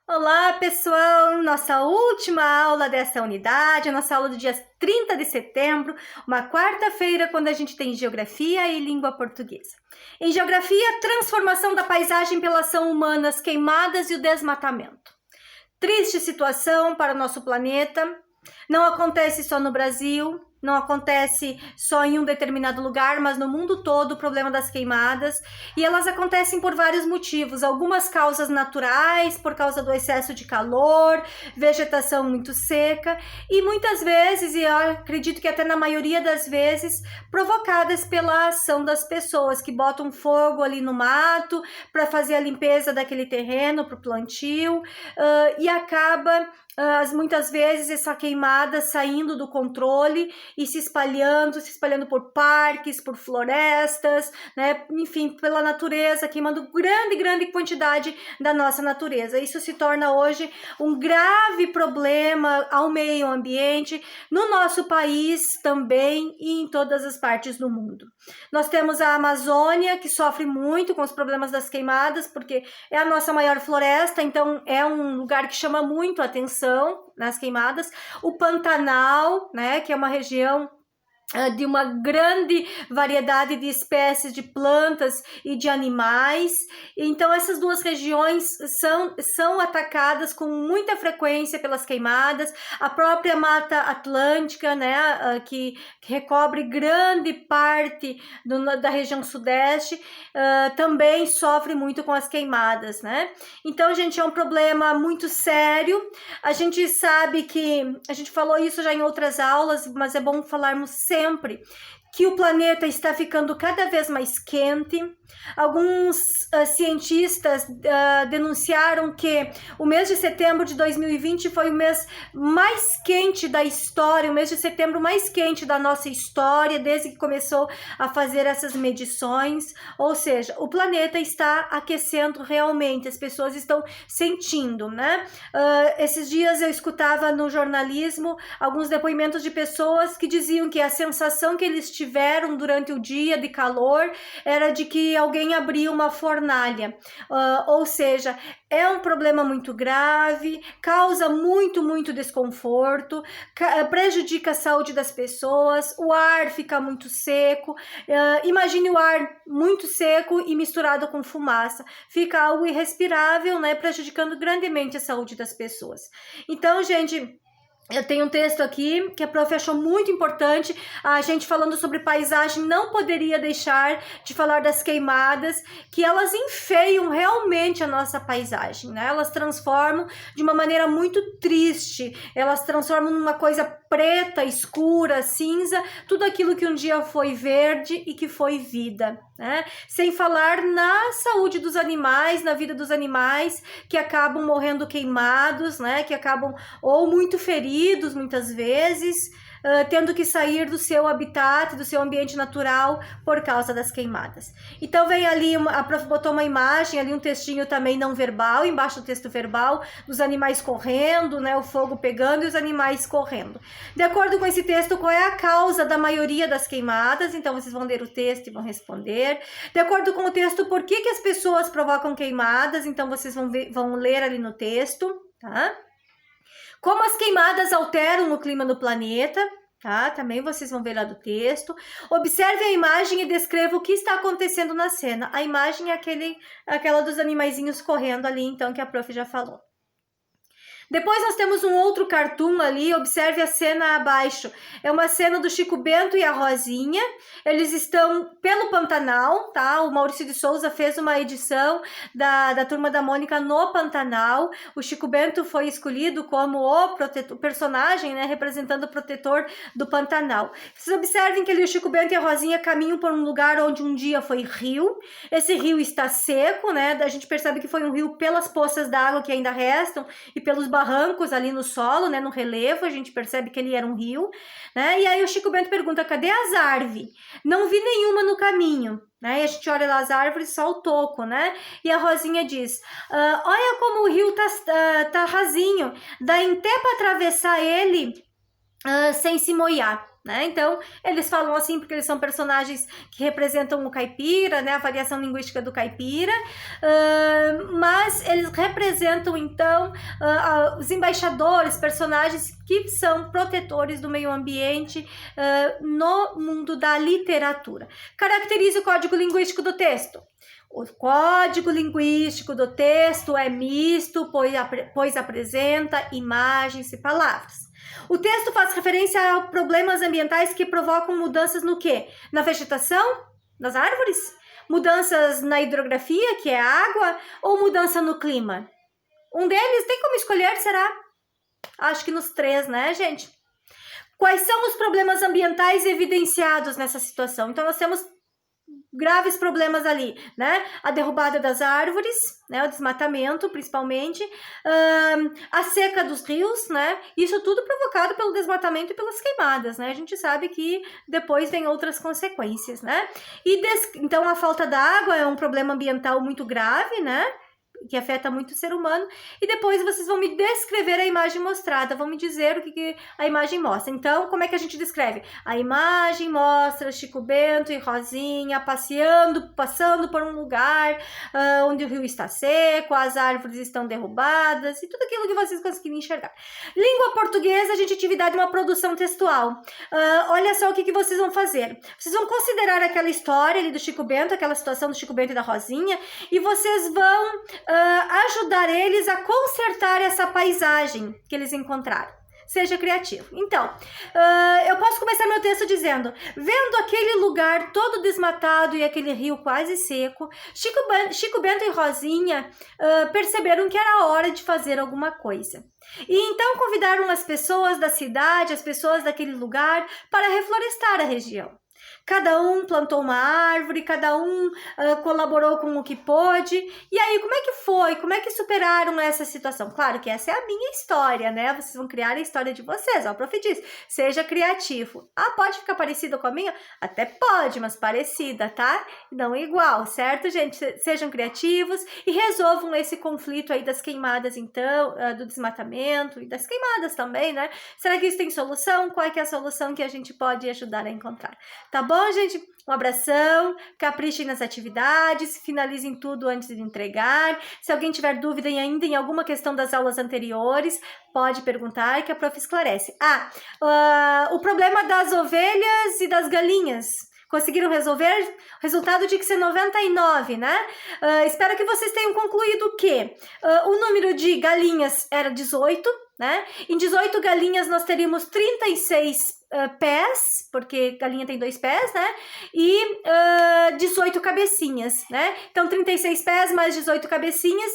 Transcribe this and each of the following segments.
Olá, pessoal! Nossa última aula dessa unidade, a nossa aula do dia 30 de setembro, uma quarta-feira, quando a gente tem Geografia e Língua Portuguesa. Em Geografia, transformação da paisagem pela ação humana, as queimadas e o desmatamento. Triste situação para o nosso planeta, não acontece só no Brasil, não acontece só em um determinado lugar, mas no mundo todo o problema das queimadas, e elas acontecem por vários motivos, algumas causas naturais, por causa do excesso de calor, vegetação muito seca, e muitas vezes, e eu acredito que até na maioria das vezes, provocadas pela ação das pessoas, que botam fogo ali no mato, para fazer a limpeza daquele terreno, para o plantio, e acaba muitas vezes essa queimada saindo do controle e se espalhando por parques, por florestas, né? Enfim, pela natureza, queimando grande quantidade da nossa natureza. Isso se torna hoje um grave problema ao meio ambiente, no nosso país também e em todas as partes do mundo. Nós temos a Amazônia, que sofre muito com os problemas das queimadas, porque é a nossa maior floresta, então é um lugar que chama muito a atenção nas queimadas. O Pantanal, né, que é uma região de uma grande variedade de espécies de plantas e de animais. Então essas duas regiões são atacadas com muita frequência pelas queimadas. A própria Mata Atlântica, né, que recobre grande parte da região sudeste, também sofre muito com as queimadas, né? Então, gente, é um problema muito sério. A gente sabe que, a gente falou isso já em outras aulas, mas é bom falarmos sempre que o planeta está ficando cada vez mais quente. Alguns cientistas denunciaram que o mês de setembro de 2020 foi o mês mais quente da história, o mês de setembro mais quente da nossa história, desde que começou a fazer essas medições. Ou seja, o planeta está aquecendo realmente, as pessoas estão sentindo, né? Esses dias eu escutava no jornalismo alguns depoimentos de pessoas que diziam que a sensação que eles tiveram durante o dia de calor era de que alguém abriu uma fornalha, ou seja, é um problema muito grave, causa muito desconforto, prejudica a saúde das pessoas, o ar fica muito seco. Imagine o ar muito seco e misturado com fumaça, fica algo irrespirável, né, prejudicando grandemente a saúde das pessoas. Então, gente, eu tenho um texto aqui que a prof achou muito importante. A gente falando sobre paisagem não poderia deixar de falar das queimadas, que elas enfeiam realmente a nossa paisagem, né? Elas transformam de uma maneira muito triste, elas transformam numa coisa preta, escura, cinza, tudo aquilo que um dia foi verde e que foi vida, né? Sem falar na saúde dos animais, na vida dos animais, que acabam morrendo queimados, né? Que acabam ou muito feridos muitas vezes, tendo que sair do seu habitat, do seu ambiente natural por causa das queimadas. Então vem ali, a prof botou uma imagem, ali um textinho também não verbal, embaixo do texto verbal, dos animais correndo, né, o fogo pegando e os animais correndo. De acordo com esse texto, qual é a causa da maioria das queimadas? Então vocês vão ler o texto e vão responder. De acordo com o texto, por que as pessoas provocam queimadas? Então vocês vão ler ali no texto, tá? Como as queimadas alteram o clima do planeta, tá? Também vocês vão ver lá do texto. Observe a imagem e descreva o que está acontecendo na cena. A imagem é aquela dos animaizinhos correndo ali, então, que a prof já falou. Depois nós temos um outro cartoon ali, observe a cena abaixo. É uma cena do Chico Bento e a Rosinha. Eles estão pelo Pantanal, tá? O Maurício de Souza fez uma edição da Turma da Mônica no Pantanal. O Chico Bento foi escolhido como o personagem, né? Representando o protetor do Pantanal. Vocês observem que ali o Chico Bento e a Rosinha caminham por um lugar onde um dia foi rio. Esse rio está seco, né? A gente percebe que foi um rio pelas poças d'água que ainda restam e pelos barrancos ali no solo, né, no relevo, a gente percebe que ele era um rio, né, e aí o Chico Bento pergunta, cadê as árvores? Não vi nenhuma no caminho, né, e a gente olha lá as árvores, só o toco, né, e a Rosinha diz, olha como o rio tá rasinho, dá em até para atravessar ele sem se molhar. né? Então, eles falam assim porque eles são personagens que representam o caipira, né? A variação linguística do caipira, mas eles representam, então, os embaixadores, personagens que são protetores do meio ambiente no mundo da literatura. Caracteriza o código linguístico do texto. O código linguístico do texto é misto, pois apresenta imagens e palavras. O texto faz referência a problemas ambientais que provocam mudanças no quê? Na vegetação? Nas árvores? Mudanças na hidrografia, que é a água? Ou mudança no clima? Um deles tem como escolher, será? Acho que nos 3, né, gente? Quais são os problemas ambientais evidenciados nessa situação? Então, nós temos graves problemas ali, né? A derrubada das árvores, né? O desmatamento, principalmente, a seca dos rios, né? Isso tudo provocado pelo desmatamento e pelas queimadas, né? A gente sabe que depois vem outras consequências, né? Então, a falta da água é um problema ambiental muito grave, né? Que afeta muito o ser humano, e depois vocês vão me descrever a imagem mostrada, vão me dizer o que a imagem mostra. Então, como é que a gente descreve? A imagem mostra Chico Bento e Rosinha passando por um lugar onde o rio está seco, as árvores estão derrubadas, e tudo aquilo que vocês conseguirem enxergar. Língua portuguesa, adjetividade, uma produção textual. Olha só o que vocês vão fazer. Vocês vão considerar aquela história ali do Chico Bento, aquela situação do Chico Bento e da Rosinha, e vocês vão ajudar eles a consertar essa paisagem que eles encontraram. Seja criativo. Então, eu posso começar meu texto dizendo: vendo aquele lugar todo desmatado e aquele rio quase seco, Chico Bento e Rosinha perceberam que era hora de fazer alguma coisa. E então convidaram as pessoas da cidade, as pessoas daquele lugar, para reflorestar a região. Cada um plantou uma árvore, cada um colaborou com o que pôde. E aí, como é que foi? Como é que superaram essa situação? Claro que essa é a minha história, né? Vocês vão criar a história de vocês. Ó, o prof diz, seja criativo. Ah, pode ficar parecida com a minha? Até pode, mas parecida, tá? Não igual, certo, gente? Sejam criativos e resolvam esse conflito aí das queimadas, então, do desmatamento e das queimadas também, né? Será que isso tem solução? Qual é que é a solução que a gente pode ajudar a encontrar? Tá bom, gente? Um abração, caprichem nas atividades, finalizem tudo antes de entregar. Se alguém tiver dúvida ainda em alguma questão das aulas anteriores, pode perguntar que a prof esclarece. O problema das ovelhas e das galinhas. Conseguiram resolver? O resultado tinha que ser 99, né? Espero que vocês tenham concluído o quê? O número de galinhas era 18, né? Em 18 galinhas nós teríamos 36 pés, porque galinha tem 2 pés, né? E 18 cabecinhas, né? Então, 36 pés mais 18 cabecinhas,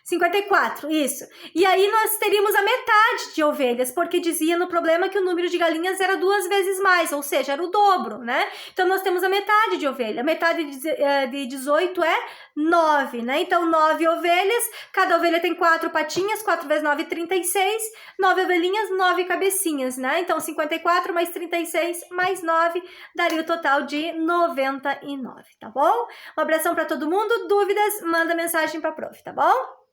54, isso. E aí nós teríamos a metade de ovelhas, porque dizia no problema que o número de galinhas era 2 vezes mais, ou seja, era o dobro, né? Então nós temos a metade de ovelha. A metade de 18 é 9, né? Então 9 ovelhas, cada ovelha tem 4 patinhas, 4 vezes 9, 36, 9 ovelhinhas, 9 cabecinhas, né? Então 54 mais 36 mais 9 daria o total de 99, tá bom? Um abração para todo mundo. Dúvidas, manda mensagem para a prof, tá bom?